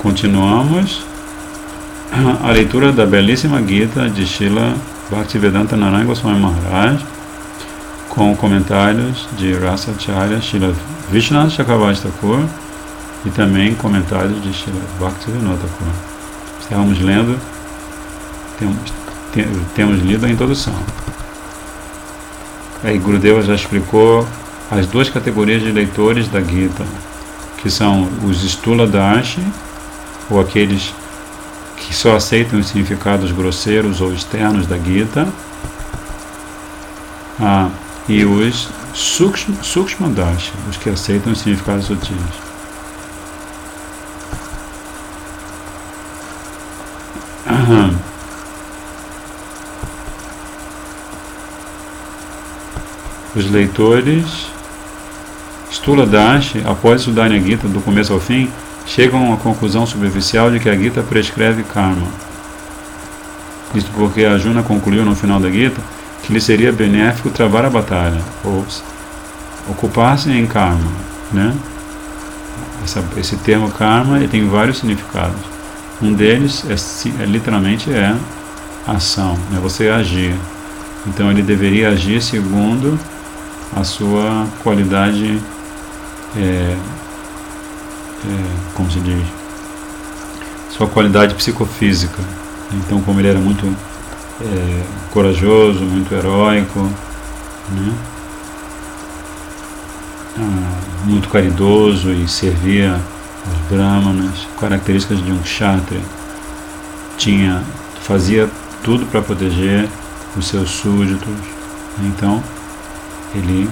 Continuamos a leitura da belíssima Gita de Srila Bhaktivedanta Narayana Goswami Maharaj, com comentários de Rasacharya Srila Vishwanath Chakravarti Thakur e também comentários de Srila Bhaktivinoda Thakur. Estávamos lendo, temos lido a introdução. Aí Gurudeva já explicou as duas categorias de leitores da Gita, que são os Stuladarshi, ou aqueles que só aceitam os significados grosseiros ou externos da Gita, e os Sukshmadarshi, os que aceitam os significados sutis. Os leitores Stuladarshi, após estudar a Gita do começo ao fim, chegam a uma conclusão superficial de que a Gita prescreve karma. Isto porque Arjuna concluiu no final da Gita que lhe seria benéfico travar a batalha, ou ocupar-se em karma, né? Esse termo karma tem vários significados. Um deles literalmente ação, né? Você agir. Então ele deveria agir segundo a sua qualidade, como se diz, sua qualidade psicofísica. Então, como ele era muito corajoso, muito heróico, né? Muito caridoso e servia aos brahmanas, características de um kshatriya, fazia tudo para proteger os seus súditos. Então ele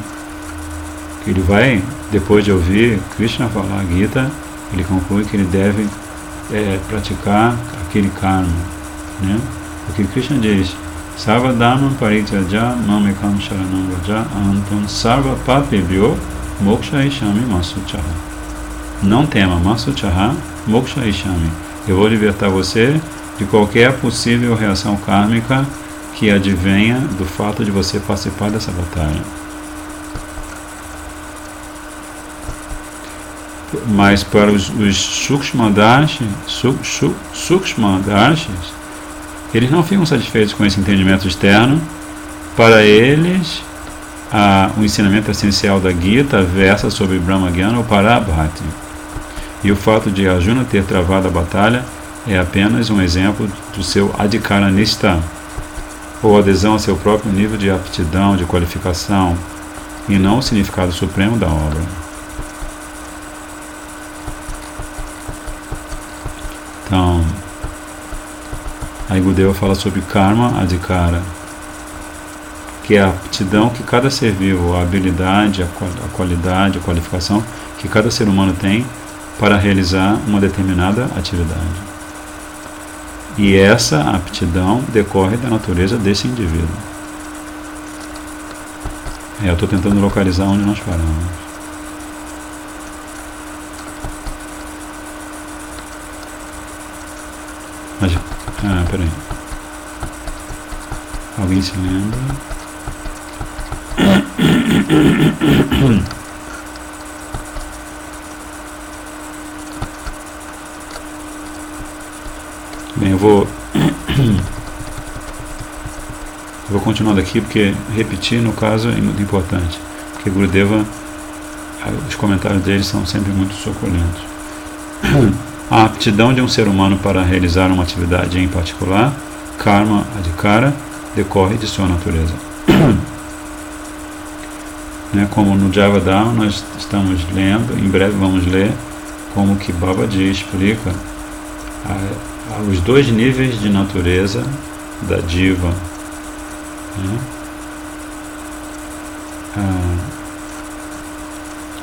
vai, depois de ouvir Krishna falar a Gita, ele conclui que ele deve praticar aquele karma, né? Porque Krishna diz: Sarva dharma parityaja mamekam sharanam vraja anton sarva papebhyo moksha ishami masuchaha. Não tema, masuchaha moksha ishami. Eu vou libertar você de qualquer possível reação kármica que advenha do fato de você participar dessa batalha. Mas para os Sukshmadarshis, eles não ficam satisfeitos com esse entendimento externo. Para eles, o ensinamento essencial da Gita versa sobre Brahmagyan ou Parabhati. E o fato de Arjuna ter travado a batalha é apenas um exemplo do seu Adhikaranista, ou adesão a seu próprio nível de aptidão, de qualificação, e não o significado supremo da obra. Então, aí Gurudeva fala sobre karma adhikara, que é a aptidão que cada ser vivo, a habilidade, a qualidade, a qualificação que cada ser humano tem para realizar uma determinada atividade. E essa aptidão decorre da natureza desse indivíduo. Eu estou tentando localizar onde nós paramos. Mas, peraí. Alguém se lembra? Bem, eu vou continuar daqui, porque repetir, no caso, é muito importante. Porque Gurudeva, os comentários dele são sempre muito suculentos. A aptidão de um ser humano para realizar uma atividade em particular, karma adhikara, decorre de sua natureza. Como no Javadharma nós estamos lendo, em breve vamos ler como que Babaji explica os dois níveis de natureza da diva,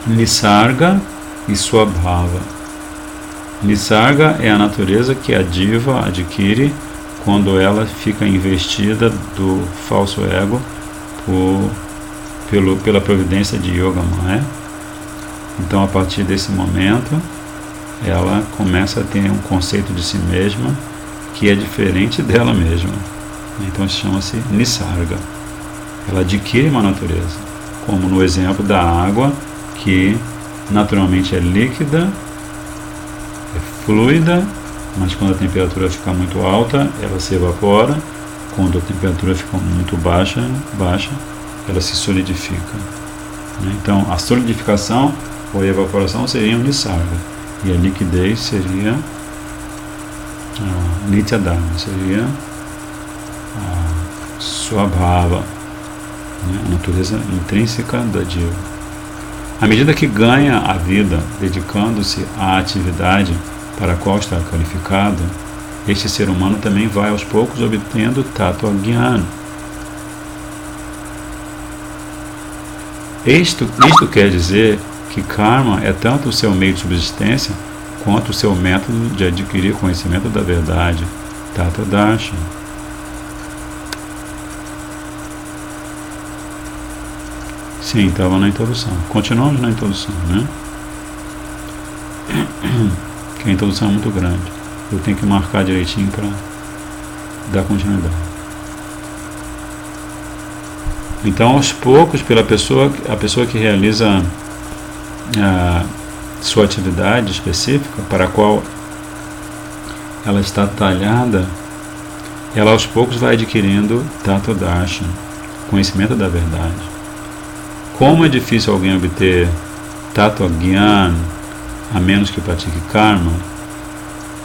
Nisarga e Swabhava. Nisarga é a natureza que a diva adquire quando ela fica investida do falso ego pela providência de Yoga Maya. Então, a partir desse momento, ela começa a ter um conceito de si mesma que é diferente dela mesma. Então, chama-se Nisarga. Ela adquire uma natureza, como no exemplo da água, que naturalmente é líquida, é fluida, mas quando a temperatura fica muito alta, ela se evapora. Quando a temperatura fica muito baixa, ela se solidifica. Então, a solidificação ou a evaporação seria um nisarga, e a liquidez seria a nityadharma, seria a swabhava, a natureza intrínseca da Jiva. À medida que ganha a vida dedicando-se à atividade para a qual está qualificado, este ser humano também vai aos poucos obtendo tattva jnana. Isto quer dizer que karma é tanto o seu meio de subsistência quanto o seu método de adquirir conhecimento da verdade, tattva darshan. Sim, estava na introdução. Continuamos na introdução, né? Que a introdução é muito grande. Eu tenho que marcar direitinho para dar continuidade. Então, aos poucos, a pessoa que realiza a sua atividade específica para a qual ela está talhada, ela aos poucos vai adquirindo tattva darshan, conhecimento da verdade. Como é difícil alguém obter tattva jnana a menos que pratique karma,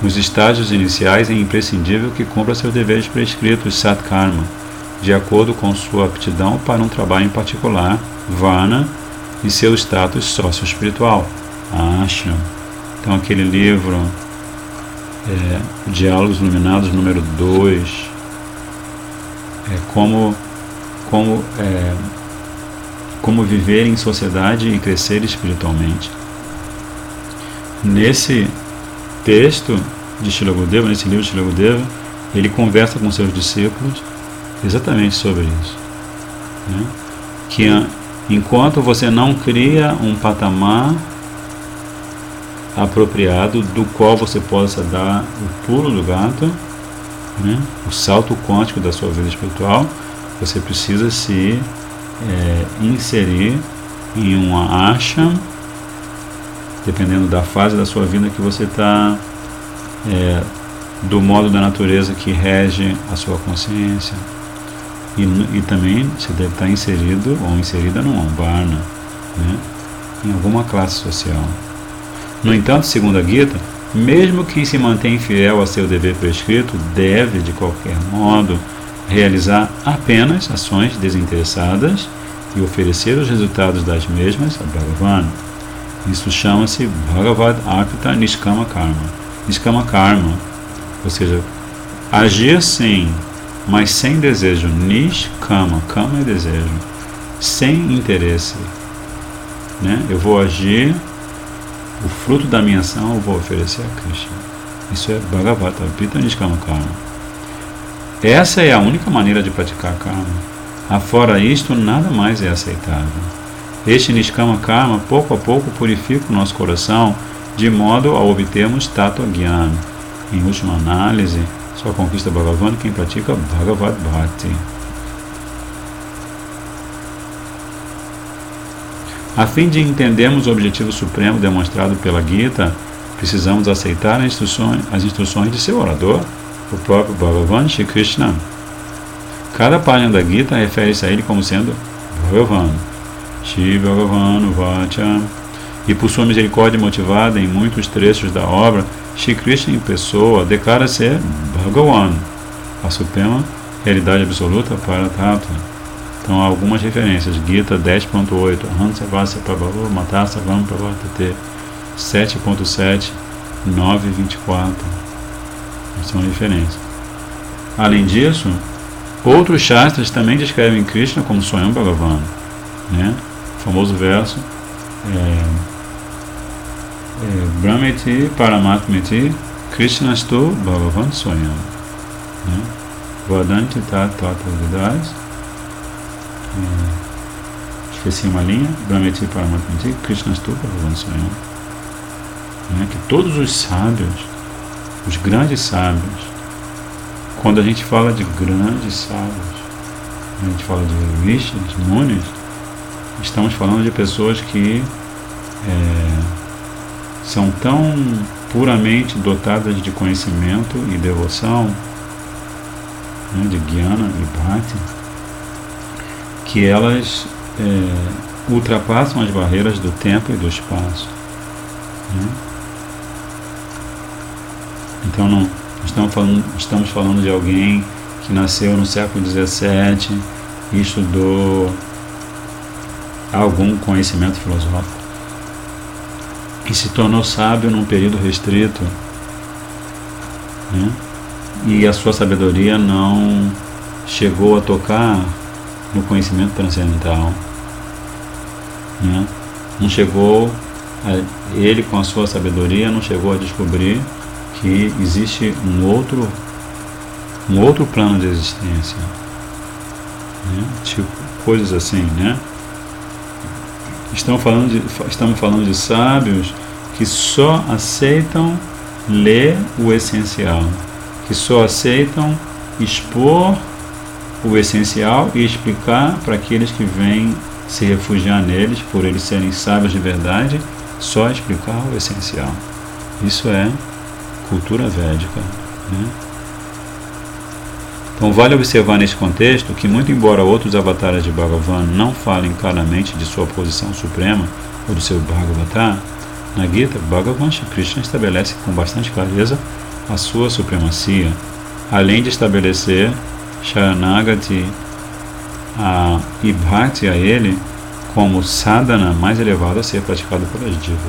nos estágios iniciais é imprescindível que cumpra seus deveres prescritos satkarma, de acordo com sua aptidão para um trabalho em particular, varna, e seu status sócio-espiritual, ashram. Então, aquele livro, Diálogos Iluminados, número 2, como viver em sociedade e crescer espiritualmente. Nesse texto de Srila Gurudeva, nesse livro de Srila Gurudeva, ele conversa com seus discípulos exatamente sobre isso, né? Que enquanto você não cria um patamar apropriado do qual você possa dar o pulo do gato, né? O salto quântico da sua vida espiritual, você precisa se inserir em uma ashram, dependendo da fase da sua vida que você está, do modo da natureza que rege a sua consciência, e também você deve estar inserido ou inserida num varna, né? Em alguma classe social. No entanto, segundo a Gita, mesmo quem se mantém fiel a seu dever prescrito deve, de qualquer modo, realizar apenas ações desinteressadas e oferecer os resultados das mesmas a Bhagavan. Isso chama-se Bhagavad Arpita Niskama Karma. Niskama Karma, ou seja, agir sim, mas sem desejo. Niskama, kama é desejo, sem interesse, né? Eu vou agir, o fruto da minha ação eu vou oferecer a Krishna. Isso é Bhagavad Arpita Niskama Karma. Essa é a única maneira de praticar karma. Afora isto, nada mais é aceitável. Este Niskama Karma, pouco a pouco, purifica o nosso coração, de modo a obtermos tattva jnana. Em última análise, só conquista Bhagavan quem pratica Bhagavad Bhakti. A fim de entendermos o objetivo supremo demonstrado pela Gita, precisamos aceitar as instruções de seu orador, o próprio Bhagavan Shri Krishna. Cada página da Gita refere-se a ele como sendo Bhagavan, Shri Bhagavan Vacha, e por sua misericórdia motivada em muitos trechos da obra, Shri Krishna em pessoa declara ser Bhagavan, a suprema realidade absoluta para Tattva. Então há algumas referências. Gita 10.8, Hansavasya Prabhava Matasavam Pravartate, 7.7, 9.24. São referências. Além disso, outros shastras também descrevem Krishna como Swayam Bhagavan, né? O famoso verso Brahmeti Paramatmeti Krishnastu Bhagavan Swayam, né? Vadanti Tat Vidas, esqueci uma linha, Brahmeti Paramatmeti Krishnastu Bhagavan Swayam, né? Que todos os sábios, os grandes sábios, quando a gente fala de grandes sábios, a gente fala de rishis, munis, estamos falando de pessoas que são tão puramente dotadas de conhecimento e devoção, né, de Jnana e Bhakti, que elas ultrapassam as barreiras do tempo e do espaço. Né? Então não estamos falando de alguém que nasceu no século XVII e estudou algum conhecimento filosófico e se tornou sábio num período restrito, né? E a sua sabedoria não chegou a tocar no conhecimento transcendental, né? Não chegou ele com a sua sabedoria não chegou a descobrir que existe um outro plano de existência, né? Tipo coisas assim, né? Estamos falando de sábios que só aceitam ler o essencial, que só aceitam expor o essencial e explicar para aqueles que vêm se refugiar neles, por eles serem sábios de verdade, só explicar o essencial. Isso é cultura védica, né? Então vale observar nesse contexto que, muito embora outros avatares de Bhagavan não falem claramente de sua posição suprema ou do seu Bhagavatar, na Gita, Bhagavan Shri Krishna estabelece com bastante clareza a sua supremacia, além de estabelecer Sharanagati e Bhakti a ele como sadhana mais elevado a ser praticado pelas divas.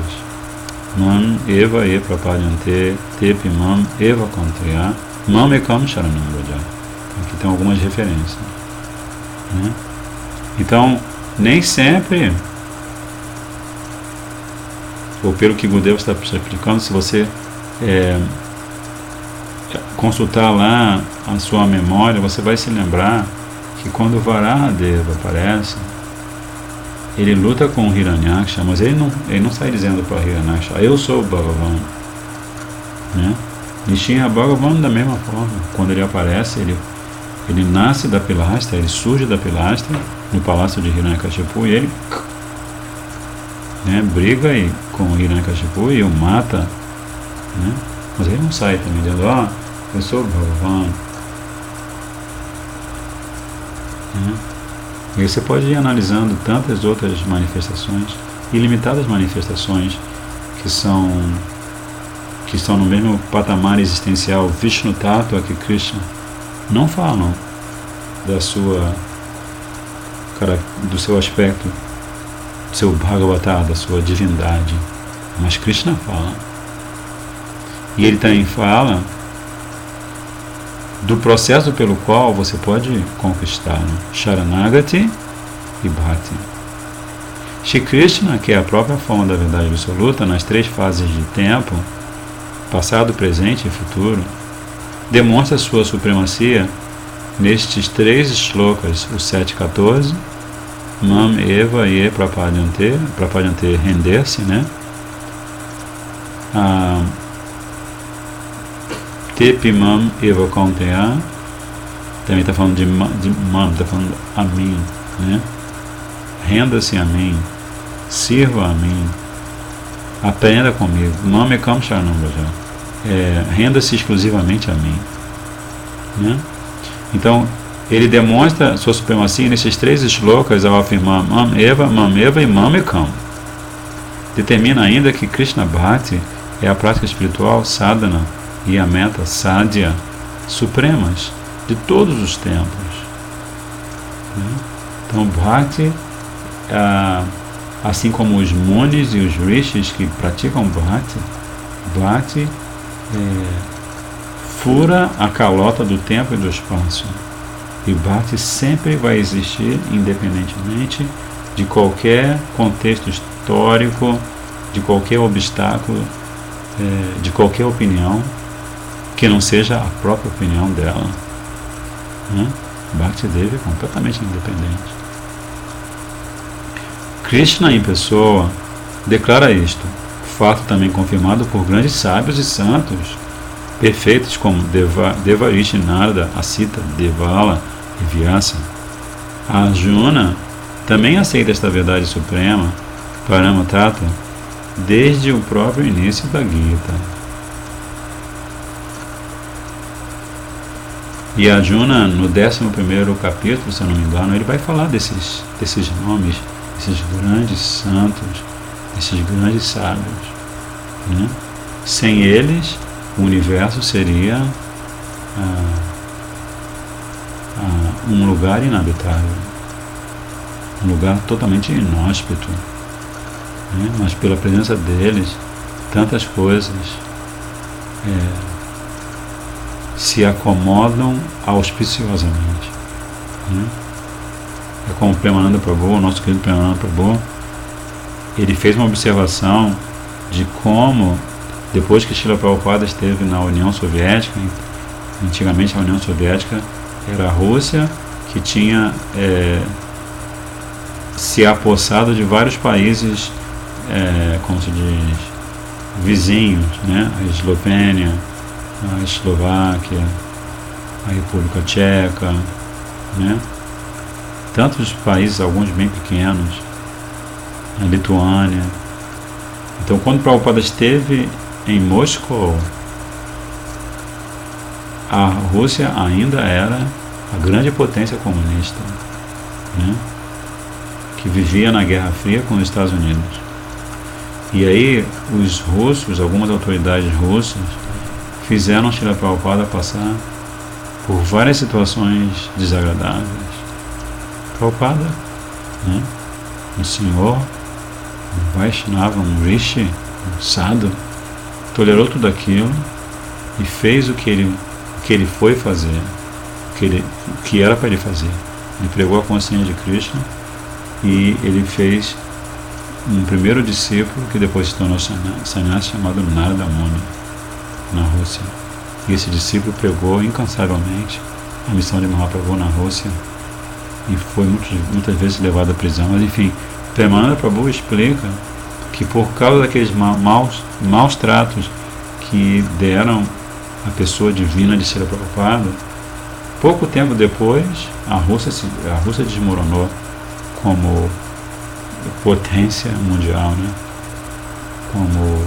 Mam eva e prapadyante tepi mam eva kanteya mam ekam sharanam vraja. Aqui tem algumas referências, né? Então, nem sempre, ou pelo que Gurudeva está explicando, se você consultar lá a sua memória, você vai se lembrar que quando Varadeva aparece, ele luta com o Hiranyaksha, mas ele não sai dizendo para Hiranyaksha, eu sou o Bhagavan, né? Nishinha Bhagavan da mesma forma, quando ele aparece, ele nasce da pilastra, ele surge da pilastra no palácio de Hiranyakashipu e ele, né, briga com o Hiranyakashipu e o mata, né? Mas ele não sai também dizendo, eu sou o Bhagavan, né? E aí você pode ir analisando tantas outras manifestações, ilimitadas manifestações que estão no mesmo patamar existencial Vishnu Tattva que Krishna, não falam do seu aspecto, do seu Bhagavatar, da sua divindade, mas Krishna fala. E ele também fala do processo pelo qual você pode conquistar, né? Sharanagati e Bhakti. Shri Krishna, que é a própria forma da verdade absoluta, nas 3 fases de tempo, passado, presente e futuro, demonstra sua supremacia nestes 3 shlokas, o 7.14, Mam Eva e Prapadyante, render-se, né? Tepi Mam Eva Kaunteya, também está falando de Mam, está falando a mim, né? Renda-se a mim, sirva a mim, aprenda comigo. Mam Ekam Sharanam Vraja, renda-se exclusivamente a mim, né? Então, ele demonstra sua supremacia nesses 3 shlokas ao afirmar Mam Eva e Mam Ekam. Determina ainda que Krishna Bhakti é a prática espiritual sadhana e a meta sadhya supremas de todos os tempos, né? Então, Bhakti, assim como os munis e os rishis que praticam Bhakti fura a calota do tempo e do espaço. E Bhakti sempre vai existir, independentemente de qualquer contexto histórico, de qualquer obstáculo, de qualquer opinião que não seja a própria opinião dela, né? Bhakti Devi é completamente independente. Krishna em pessoa declara isto, fato também confirmado por grandes sábios e santos perfeitos como Devarishi, Narada, Asita, Devala e Vyasa. Arjuna também aceita esta verdade suprema, Parama Tattva, desde o próprio início da Gita. E Arjuna, no 11º capítulo, se eu não me engano, ele vai falar desses nomes, desses grandes santos, desses grandes sábios, né? Sem eles, o universo seria um lugar inabitável, um lugar totalmente inóspito, né? Mas pela presença deles, tantas coisas se acomodam auspiciosamente, né? É como Premananda Prabhu, o nosso querido Premananda Prabhu, ele fez uma observação de como, depois que Srila Prabhupada esteve na União Soviética, antigamente a União Soviética era a Rússia, que tinha se apossado de vários países, como se diz, vizinhos, né? A Eslovênia, a Eslováquia, a República Tcheca, né? Tantos países, alguns bem pequenos, a Lituânia. Então, quando Prabhupada esteve em Moscou, a Rússia ainda era a grande potência comunista, né? Que vivia na Guerra Fria com os Estados Unidos. E aí os russos, algumas autoridades russas, fizeram Srila Prabhupada passar por várias situações desagradáveis. Prabhupada, né? Um senhor, um Vaishnava, um Rishi, um Sadhu, tolerou tudo aquilo e fez o que ele foi fazer, o que era para ele fazer. Ele pregou a consciência de Krishna e ele fez um primeiro discípulo que depois se tornou sannyasi, chamado Narada Muni, na Rússia. E esse discípulo pregou incansavelmente a missão de Mahaprabhu na Rússia e foi muitas vezes levado à prisão. Mas enfim, Premananda Prabhu explica que por causa daqueles maus tratos que deram à pessoa divina de Srila Prabhupada, pouco tempo depois a Rússia desmoronou como potência mundial, né? Como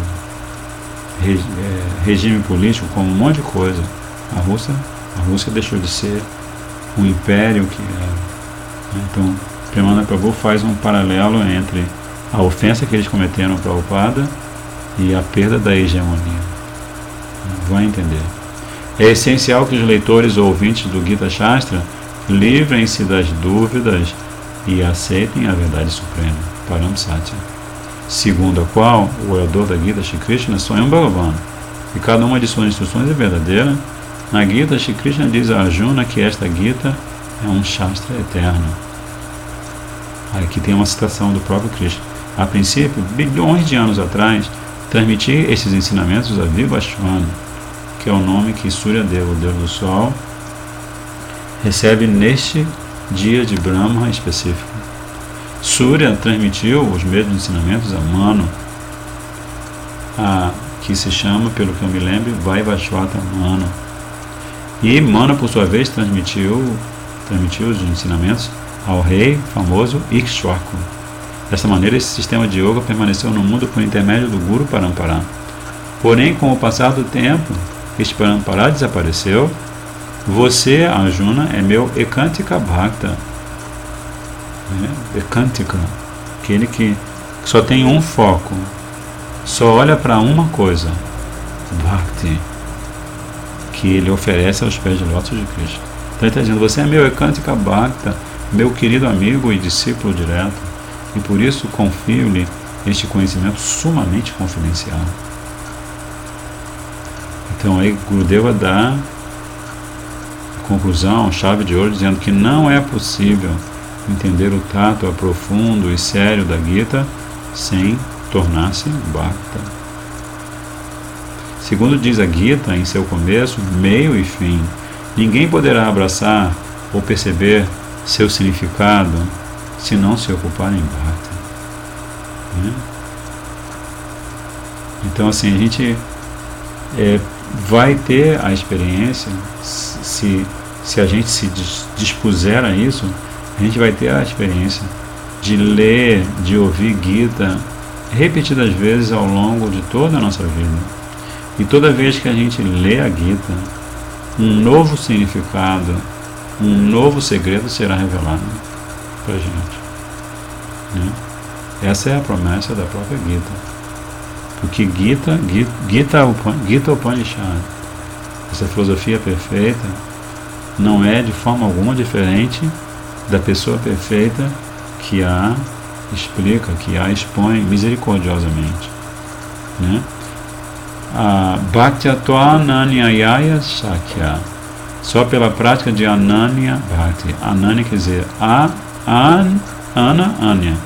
regime político, como um monte de coisa. A Rússia deixou de ser o império que era. Então, Premananda Prabhu faz um paralelo entre a ofensa que eles cometeram ao Prabhupada e a perda da hegemonia. Vai entender. É essencial que os leitores ou ouvintes do Gita Shastra livrem-se das dúvidas e aceitem a verdade suprema, Param Satya, segundo a qual o orador da Gita Shri Krishna só é um Bhagavan, e cada uma de suas instruções é verdadeira. Na Gita, Shri Krishna diz a Arjuna que esta Gita é um Shastra eterno. Aqui tem uma citação do próprio Krishna. A princípio, bilhões de anos atrás, transmiti esses ensinamentos a Vivasvana, que é o nome que Suryadeva, o Deus do Sol, recebe neste dia de Brahma específico. Surya transmitiu os mesmos ensinamentos a Manu, que se chama, pelo que eu me lembro, Vaivashvata Manu. E Manu, por sua vez, transmitiu os ensinamentos ao rei famoso Ikshvaku. Dessa maneira, esse sistema de yoga permaneceu no mundo por intermédio do Guru Parampara. Porém, com o passar do tempo, este Parampara desapareceu. Você, Arjuna, é meu Ekantika Bhakta. Ekantika, aquele que só tem um foco, só olha para uma coisa, Bhakti, que ele oferece aos pés de lótus de Krishna. Então ele está dizendo, você é meu Ekantika Bhakta, meu querido amigo e discípulo direto, e por isso confio-lhe este conhecimento sumamente confidencial. Então aí Gurudeva dá a conclusão, chave de ouro, dizendo que não é possível entender o tato profundo e sério da Gita sem tornar-se Bhakta. Segundo diz a Gita em seu começo, meio e fim, ninguém poderá abraçar ou perceber seu significado se não se ocupar em Bhakti. Então assim, a gente vai ter a experiência, se a gente se dispuser a isso, a gente vai ter a experiência de ler, de ouvir Gita repetidas vezes ao longo de toda a nossa vida. E toda vez que a gente lê a Gita, um novo significado, um novo segredo será revelado para a gente. Né? Essa é a promessa da própria Gita. Porque Gita Upanishad, essa filosofia perfeita, não é de forma alguma diferente da pessoa perfeita que a explica, que a expõe misericordiosamente. Né? Bhaktyatva Ananyayaya Shakya, só pela prática de Ananya Bhakti. Ananya quer dizer Anya,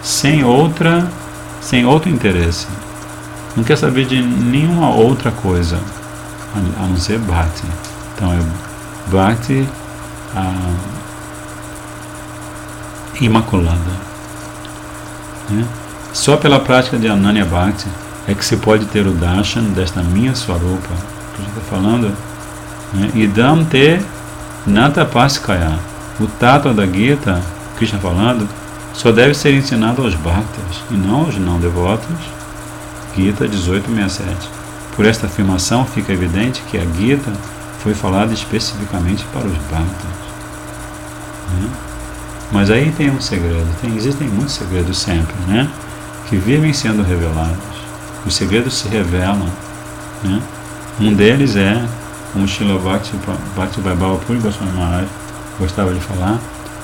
sem outro interesse. Não quer saber de nenhuma outra coisa a não ser Bhakti. Então é Bhakti imaculada. Né? Só pela prática de Ananya Bhakti é que se pode ter o darshan desta minha swarupa, que a gente está falando. Né? Idam te natapaskaya, o tattva da Gita, Krishna falando, só deve ser ensinado aos bhaktas e não aos não devotos. Gita 18:67. Por esta afirmação fica evidente que a Gita foi falada especificamente para os bhaktas. Né? Mas aí tem um segredo, existem muitos segredos sempre, né? Que vivem sendo revelados. Os segredos se revelam. Né? Um deles é, como Srila Bhakti Vaibhava Puri Goswami Maharaj gostava de falar,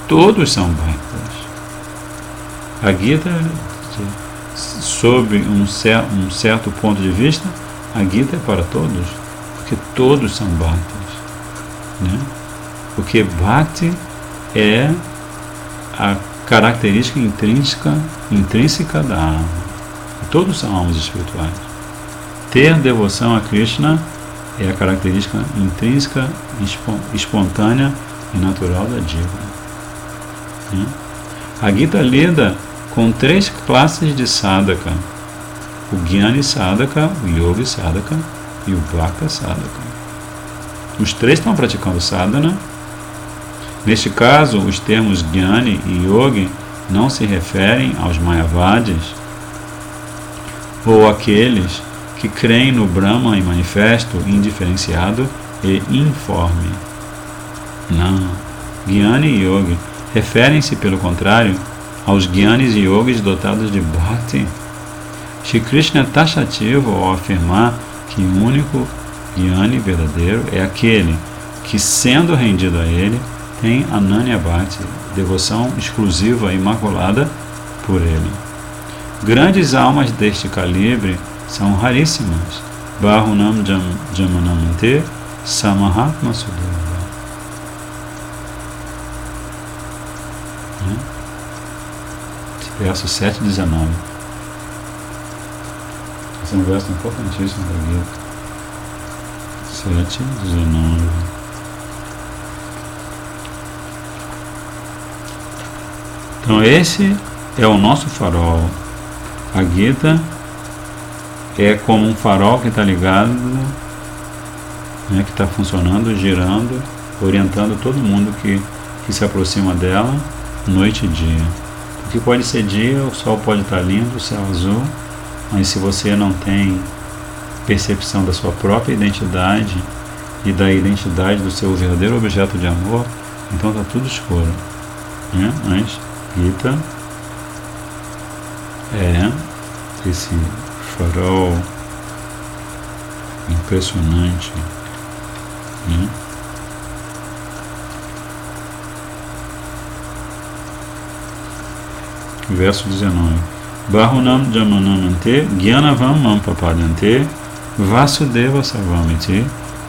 todos são bhaktas. A Gita, sob um certo ponto de vista, a Gita é para todos, porque todos são bhaktas. Né? Porque Bhakti é a característica intrínseca da alma. Todos são almas espirituais. Ter devoção a Krishna é a característica intrínseca, espontânea e natural da Jiva. Né? A Gita lida com 3 classes de sadhaka: o Jnani Sadhaka, o Yogi Sadhaka e o Bhakta Sadhaka. Os 3 estão praticando sadhana. Neste caso, os termos Jnani e Yogi não se referem aos Mayavadis ou aqueles que creem no Brahman em manifesto, indiferenciado e informe. Não. Jnani e Yogi referem-se, pelo contrário, aos Jnanis e Yogis dotados de Bhakti. Shri Krishna é taxativo ao afirmar que o único Jnani verdadeiro é aquele que, sendo rendido a ele, tem Ananya Bhakti, devoção exclusiva e imaculada por ele. Grandes almas deste calibre são raríssimas. Bahunam Jamanamante Samahatma Sudurva. Verso 7:19. Esse é um verso importantíssimo da Gita. 7:19. Então esse é o nosso farol. A Gita é como um farol que está ligado, né, que está funcionando, girando, orientando todo mundo que se aproxima dela, noite e dia. Porque pode ser dia, o sol pode estar lindo, o céu azul, mas se você não tem percepção da sua própria identidade e da identidade do seu verdadeiro objeto de amor, então está tudo escuro. Né? Mas Gita é esse farol impressionante. Né? Verso 19. Bahunam Jamanamante Gyanavam Mampapadante Vasudeva Sarvamiti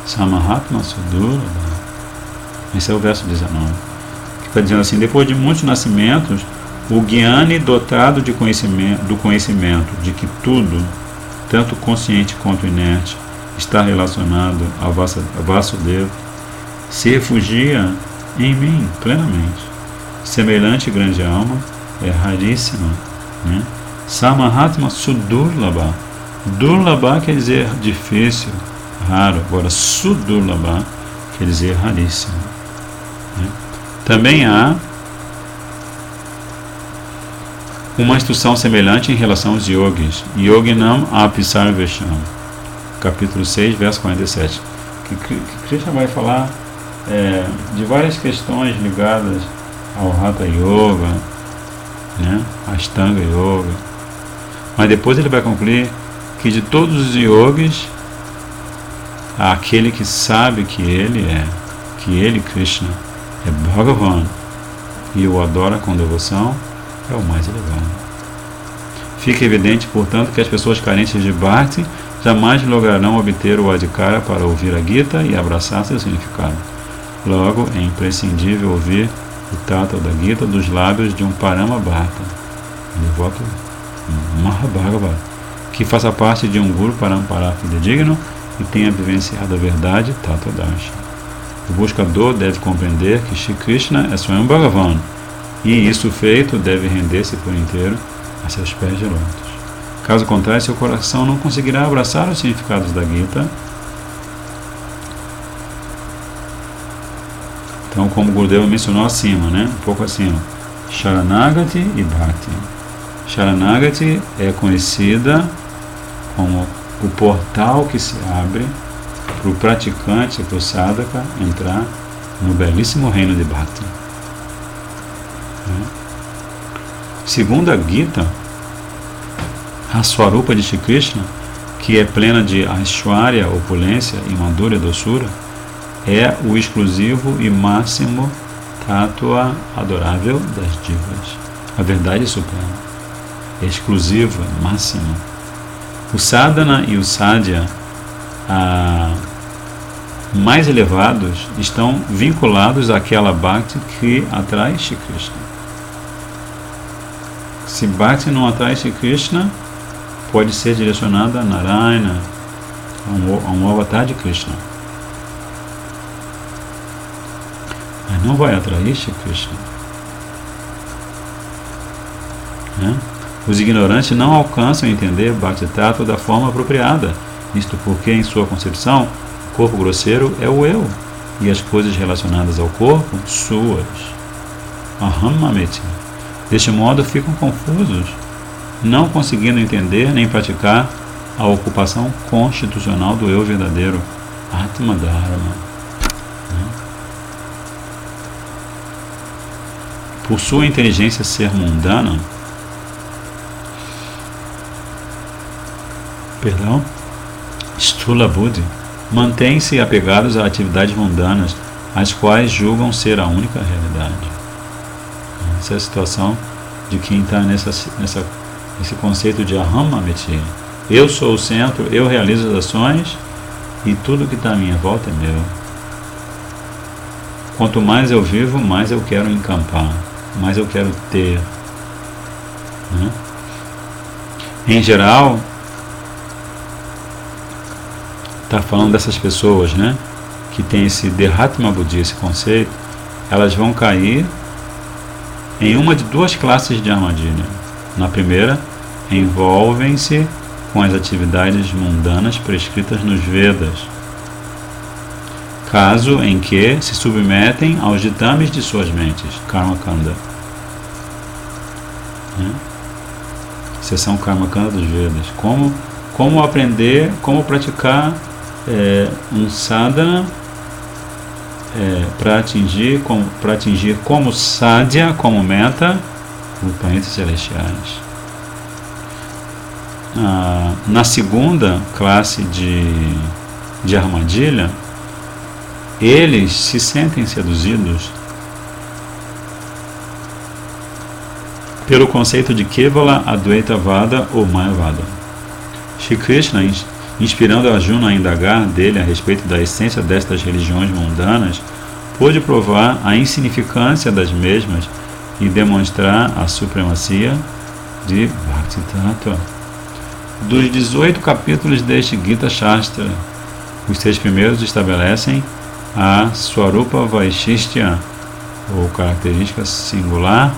Samahatma Sudurva. Esse é o verso 19. Que está dizendo assim: depois de muitos nascimentos, o Gyani, dotado do conhecimento de que tudo, tanto consciente quanto inerte, está relacionado a Vasudeva, se refugia em mim plenamente. Semelhante grande alma é raríssima. Né? Samahatma Sudurlabha. Durlabha quer dizer difícil, raro. Agora Sudurlabha quer dizer raríssimo. Né? Também há uma instrução semelhante em relação aos yogis. Yoginam apisarvesham. Capítulo 6, verso 47. que Krishna vai falar de várias questões ligadas ao Hatha Yoga, né, Ashtanga Yoga, mas depois ele vai concluir que de todos os yogis, aquele que sabe que ele, Krishna, é Bhagavan e o adora com devoção, é o mais elevado. Fica evidente, portanto, que as pessoas carentes de Bhakti jamais lograrão obter o adhikara para ouvir a Gita e abraçar seu significado. Logo, é imprescindível ouvir o tattva da Gita dos lábios de um Parama Bharta, um devoto Mahabhagavad, que faça parte de um Guru Parampara fidedigno e tenha vivenciado a verdade Tattva Darshan. O buscador deve compreender que Shri Krishna é Swayam Bhagavan, e isso feito deve render-se por inteiro a seus pés de lótus. Caso contrário, seu coração não conseguirá abraçar os significados da Gita. Então, como Gurudeva mencionou acima, né? Um pouco acima, Sharanagati e Bhakti. Sharanagati é conhecida como o portal que se abre para o praticante, para o sadhaka, entrar no belíssimo reino de Bhakti. Segundo a Gita, a Swarupa de Shri Krishna, que é plena de Aishwarya, opulência e Madhurya, doçura, é o exclusivo e máximo tattva adorável das divas. A verdade suprema, exclusiva, máxima. O sadhana e o sadhya mais elevados estão vinculados àquela bhakti que atrai Shri Krishna. Se bhakti não atrai Shri Krishna, pode ser direcionada a Narayana, a um avatar de Krishna. Mas não vai atrair Shri Krishna. Os ignorantes não alcançam a entender Bhakti Tattva da forma apropriada, isto porque, em sua concepção, o corpo grosseiro é o eu, e as coisas relacionadas ao corpo, suas. Aham Mameti. Deste modo, ficam confusos, não conseguindo entender nem praticar a ocupação constitucional do eu verdadeiro, Atma Dharma. Por sua inteligência ser mundana, Stula Buddhi, mantém-se apegados a atividades mundanas, as quais julgam ser a única realidade. Essa é a situação de quem está nesse conceito de Aham Mameti. Eu sou o centro, eu realizo as ações e tudo que está à minha volta é meu. Quanto mais eu vivo, mais eu quero encampar, mais eu quero ter. Em geral, está falando dessas pessoas, que tem esse Dehatma Buddhi, esse conceito, elas vão cair em uma de duas classes de armadilha. Na primeira, envolvem-se com as atividades mundanas prescritas nos Vedas, caso em que se submetem aos ditames de suas mentes, Karma Kanda. Seção Karma Kanda dos Vedas. Como aprender, como praticar um sadhana para atingir como sadhya, como meta, os planetas celestiais. Na segunda classe de armadilha, eles se sentem seduzidos pelo conceito de Kevala Advaita Vada ou Mayavada. Shri Krishna, inspirando Arjuna a indagar dele a respeito da essência destas religiões mundanas, pôde provar a insignificância das mesmas e demonstrar a supremacia de Bhakti Tattva. Dos 18 capítulos deste Gita Shastra, os 6 primeiros estabelecem a Swarupa Vaishistya, ou característica singular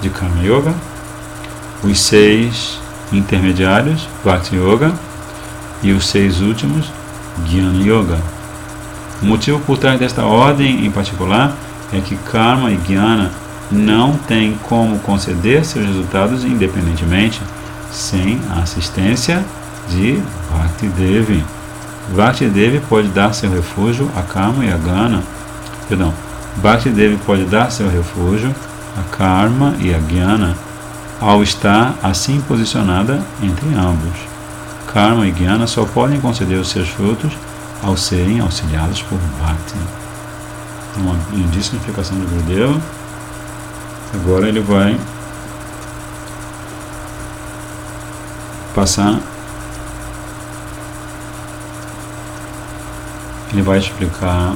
de Karma Yoga, os 6 intermediários, Bhakti Yoga, e os 6 últimos, Jnana Yoga. O motivo por trás desta ordem em particular é que Karma e Jnana não têm como conceder seus resultados independentemente, sem a assistência de Bhakti Devi, Bhaktidevi pode dar seu refúgio a Karma e a Jnana. Bhaktidevi pode dar seu refúgio a Karma e a Jnana ao estar assim posicionada entre ambos. Karma e Jnana só podem conceder os seus frutos ao serem auxiliados por Bhakti. Uma lindíssima explicação do Gurudeva. Agora ele vai passar, ele vai explicar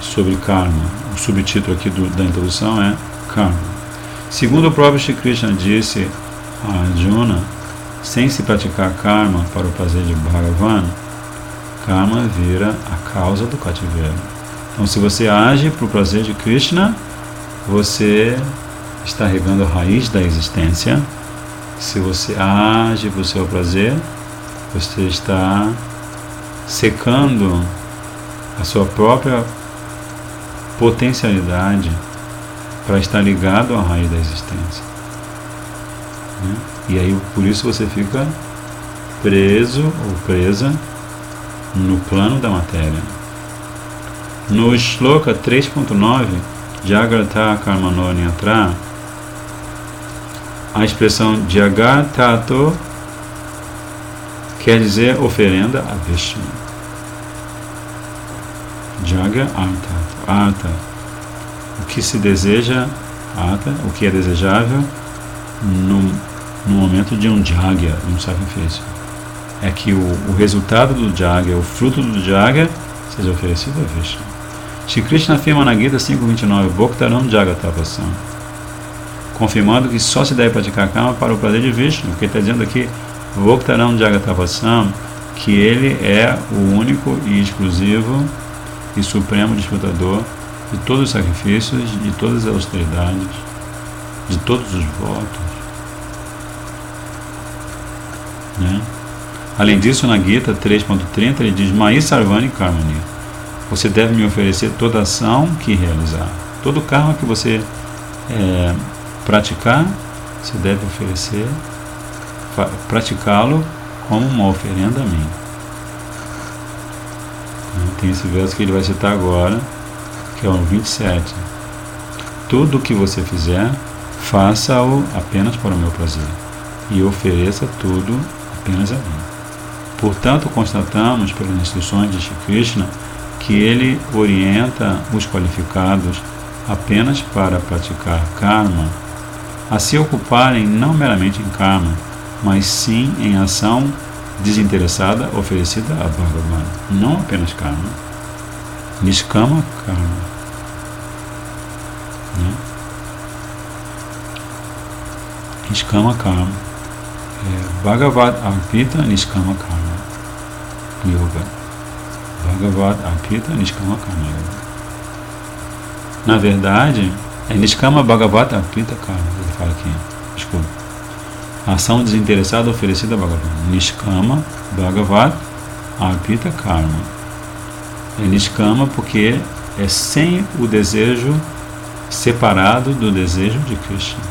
sobre karma. O subtítulo aqui da introdução é Karma. Segundo o próprio Shri Krishna disse a Arjuna, sem se praticar karma para o prazer de Bhagavan, karma vira a causa do cativeiro. Então, se você age para o prazer de Krishna, você está regando a raiz da existência. Se você age para o seu prazer, você está secando a sua própria potencialidade para estar ligado à raiz da existência. E aí, por isso você fica preso ou presa no plano da matéria. No Shloka 3.9, Jagrata Karmano Nyatra, a expressão Jagartato quer dizer oferenda a Vishnu. Jaga Artato, Arta, o que se deseja, Arta, o que é desejável no momento de um Jagya, um sacrifício. É que o resultado do Jagya, o fruto do Jagya, seja oferecido a Vishnu. Shri Krishna afirma na Gita 5.29, Bhoktaram Jagatapasam, confirmando que só se deve praticar karma para o prazer de Vishnu, porque está dizendo aqui, Bhoktaram Jagatapasam, que ele é o único e exclusivo e supremo disputador de todos os sacrifícios, de todas as austeridades, de todos os votos. Além disso, na Gita 3.30, ele diz, Mai Sarvani Karmani, você deve me oferecer toda ação que realizar. Todo karma que você praticar, você deve oferecer, praticá-lo como uma oferenda a mim. Tem esse verso que ele vai citar agora, que é o 27. Tudo o que você fizer, faça-o apenas para o meu prazer, e ofereça tudo apenas a mim. Portanto, constatamos pelas instruções de Shri Krishna que ele orienta os qualificados apenas para praticar karma a se ocuparem não meramente em karma, mas sim em ação desinteressada oferecida a Bhagavan, não apenas karma. Niskama karma. Niskama karma. Bhagavad Arpita Niskama karma yoga. Bhagavad Arpita Niskama karma yoga. Na verdade, é Niskama Bhagavad Arpita karma, ele fala aqui. Desculpa. Ação desinteressada oferecida a Bhagavan. Niskama Bhagavad Arpita karma. É Niskama porque é sem o desejo separado do desejo de Krishna.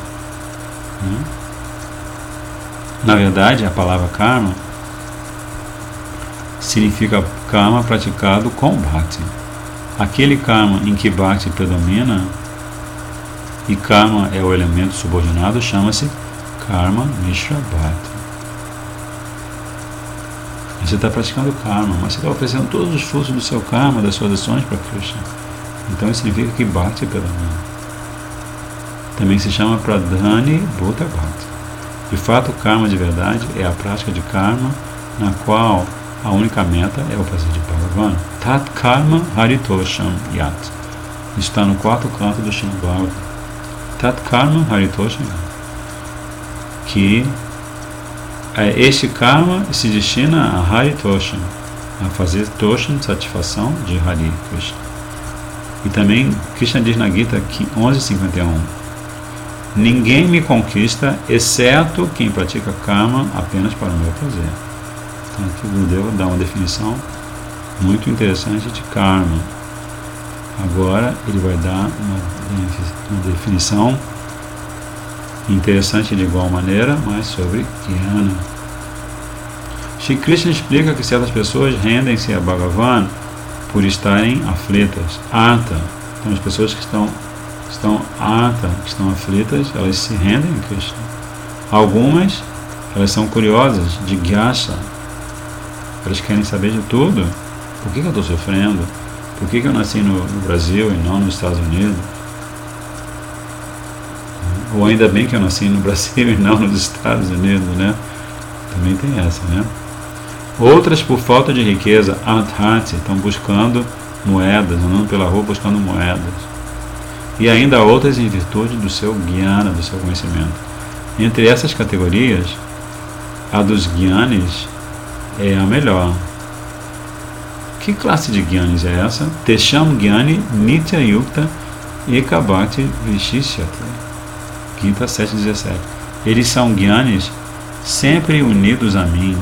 Na verdade, a palavra karma significa karma praticado com bhakti. Aquele karma em que bhakti predomina e karma é o elemento subordinado chama-se karma mishra bhakti. Você está praticando karma, mas você está oferecendo todos os frutos do seu karma, das suas ações para Krishna. Então isso significa que bhakti predomina. Também se chama pradhani bhuta bhakti. De fato, o karma de verdade é a prática de karma na qual a única meta é o prazer de Bhagavan. Tat karma haritosham yat. Está no quarto canto do Srimad Bhagavatam. Tat karma haritosham yat. Que este karma se destina a haritosham, a fazer tosham, satisfação de Hari Krishna. E também Krishna diz na Gita 11.51, ninguém me conquista, exceto quem pratica karma apenas para o meu prazer. Então aqui o Gurudeva dá uma definição muito interessante de karma. Agora ele vai dar uma definição interessante de igual maneira, mas sobre Jnana. Shri Krishna explica que certas pessoas rendem-se a Bhagavan por estarem aflitas, Artha. Então as pessoas que estão Artha, que estão aflitas, elas se rendem a Krishna. Algumas, elas são curiosas, de Gyasa. Elas querem saber de tudo. Por que eu estou sofrendo? Por que eu nasci no Brasil e não nos Estados Unidos? Ou ainda bem que eu nasci no Brasil e não nos Estados Unidos, né? Também tem essa, né? Outras, por falta de riqueza, Adhati, estão buscando moedas, andando pela rua buscando moedas. E ainda outras em virtude do seu Jnana, do seu conhecimento. Entre essas categorias, a dos Jnanis é a melhor. Que classe de Jnanis é essa? Tesham Jnani Nitya Yukta Ekabhakti Vishishyate. Gita 7.17. Eles são Jnanis sempre unidos a mim,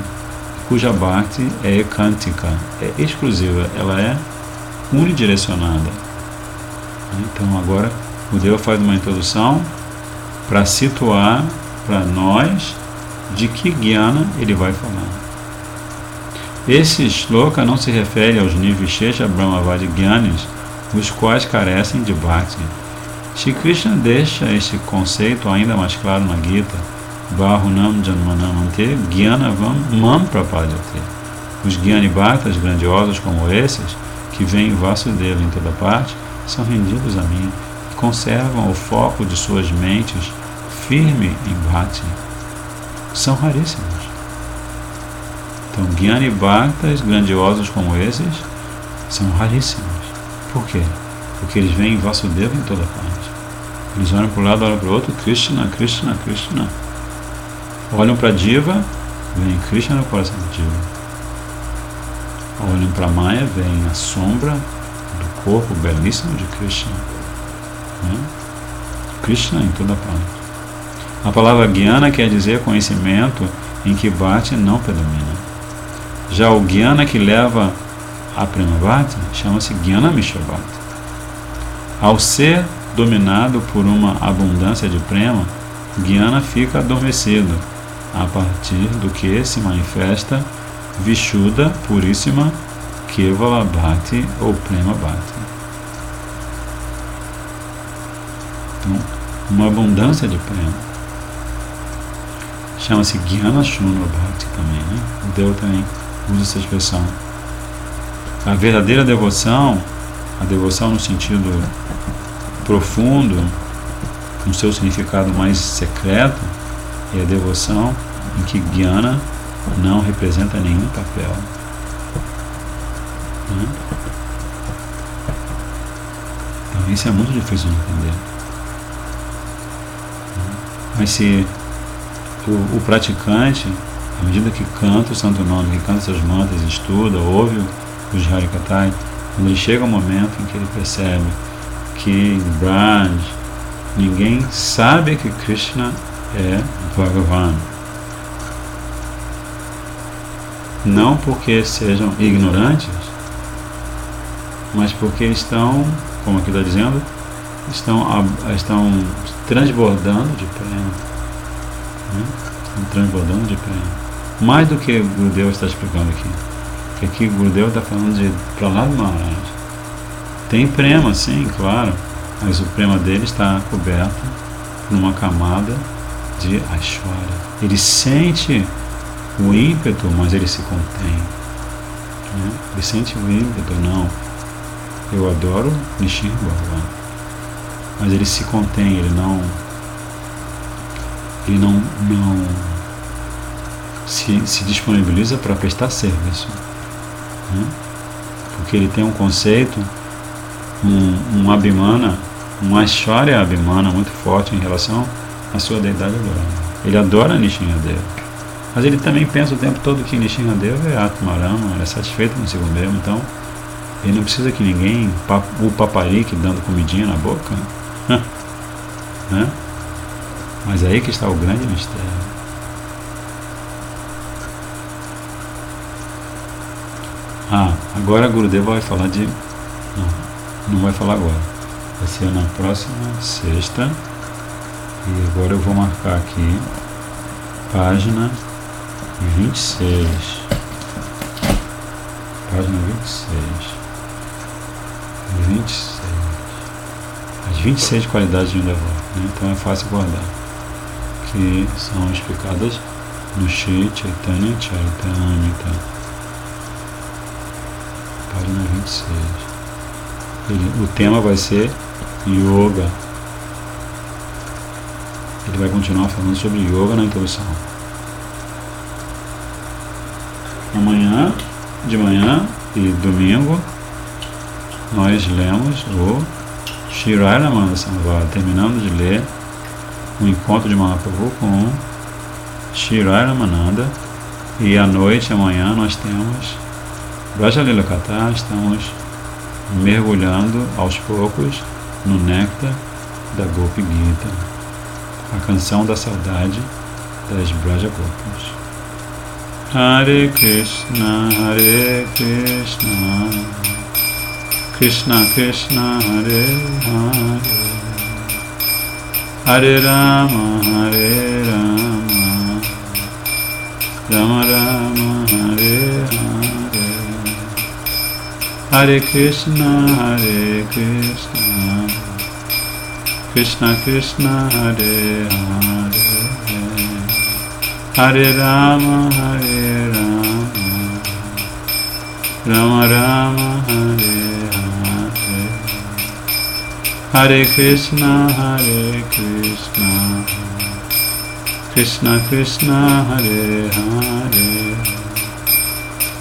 cuja Bhakti é ekantika, é exclusiva, ela é unidirecionada. Então agora o Deva faz uma introdução para situar para nós de que Jnana ele vai falar. Esse shloka não se refere aos Nirvishesha Brahmavadi Jnanis, os quais carecem de Bhakti. Shri Krishna deixa este conceito ainda mais claro na Gita. Bahunam Janmanam Ante Jnanavam Mam Prapadyate. Os Jnani Bhaktas grandiosos como esses, que veem Vasudeva em toda parte, são rendidos a mim e conservam o foco de suas mentes firme em Bhakti. São raríssimos. Então, Jnani Bhaktas grandiosos como esses são raríssimos. Por quê? Porque eles veem Vasudeva em toda parte. Eles olham para um lado, olham para o outro, Krishna, Krishna, Krishna. Olham para Diva, vem Krishna no coração de Diva. Olham para Maya, vem a sombra do corpo belíssimo de Krishna. Krishna em toda parte. A palavra Jnana quer dizer conhecimento em que Bhakti não predomina. Já o Jnana que leva a Prema Bhakti chama-se Jnana Mishra Bhakti. Ao ser dominado por uma abundância de Prema, Jnana fica adormecido, a partir do que se manifesta Vishuddha, puríssima, Kevala Bhakti ou Prema Bhakti. Então, uma abundância de Prema. Chama-se Jnana Shunva Bhakti também, né? O Deva também usa essa expressão. A verdadeira devoção, a devoção no sentido profundo, no seu significado mais secreto, é a devoção em que Jnana não representa nenhum papel. Então isso é muito difícil de entender. Mas se o praticante, à medida que canta o santo nome, que canta seus mantras, estuda, ouve os Harikatai, quando ele chega ao momento em que ele percebe que em Braj ninguém sabe que Krishna é Bhagavan. Não porque sejam ignorantes, mas porque estão, como aqui está dizendo, estão transbordando de prema. Estão transbordando de prema. Mais do que o Gurudeva está explicando aqui. Que aqui o Gurudeva está falando de Prahlad Maharaj. Tem prema, sim, claro, mas o prema dele está coberto por uma camada de Aishwarya. Ele sente o ímpeto, mas ele se contém. Ele sente o ímpeto, não. Eu adoro Nrsimha Bhagavan. Mas ele se contém, ele não se disponibiliza para prestar serviço. Porque ele tem um conceito, um Abhimana, um Aishwarya Abhimana muito forte em relação à sua deidade adorada. Ele adora Nrsimhadeva, mas ele também pensa o tempo todo que Nrsimhadeva é Atmarama, ele é satisfeito com o segundo Deva, então ele não precisa que ninguém o paparique dando comidinha na boca. Mas aí que está o grande mistério. Agora Gurudeva vai falar de... Não vai falar agora. Vai ser na próxima sexta. E agora eu vou marcar aqui, página 26. Página 26. 26. As 26 qualidades de um devoto, né? Então é fácil guardar. Que são explicadas no Shri Chaitanya Charitamrita. Página 26. O tema vai ser Yoga. Ele vai continuar falando sobre Yoga na introdução. Amanhã, de manhã e domingo, nós lemos o Shri Ramananda Samvada. Terminamos de ler o encontro de Mahaprabhu com Shri Ramananda. E à noite, amanhã, nós temos Braja Lila Katha. Estamos mergulhando aos poucos no néctar da Gopi Gita, a canção da saudade das Braja Gopis. Hare Krishna, Krishna Krishna, Hare Hare, Hare Rama, Rama Rama, Hare Hare, Hare Krishna, Krishna Krishna, Hare Hare, Hare Rama, Rama Rama, Hare Hare, Hare Krishna, Krishna Krishna, Hare Hare,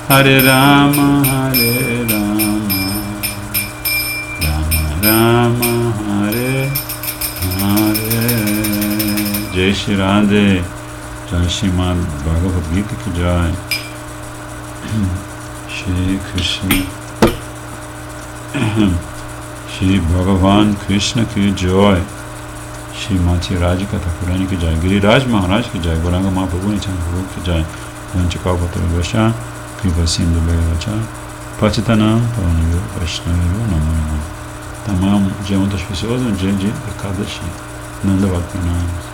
Hare Rama, Rama Rama, Hare Hare. Jai Shri Radhe, Jai Srimad Bhagavad Gita ki Jai. Shri Krishna, Shri Bhagavan Krishna ki Jai. Shri Mati Radhika Thakurani ki Jai. Giriraj Maharaj ki Jai. Gauranga Mahaprabhu Nityananda ki Jai. Vanchakaupatarabhascha Kripa Sindhu Bhagavacha Patitanam Pavanyo Vaishnayo Namo Namo. Tamam, um dia muitas pessoas, um dia de Ekadashi. Nanda Bhakti Namo.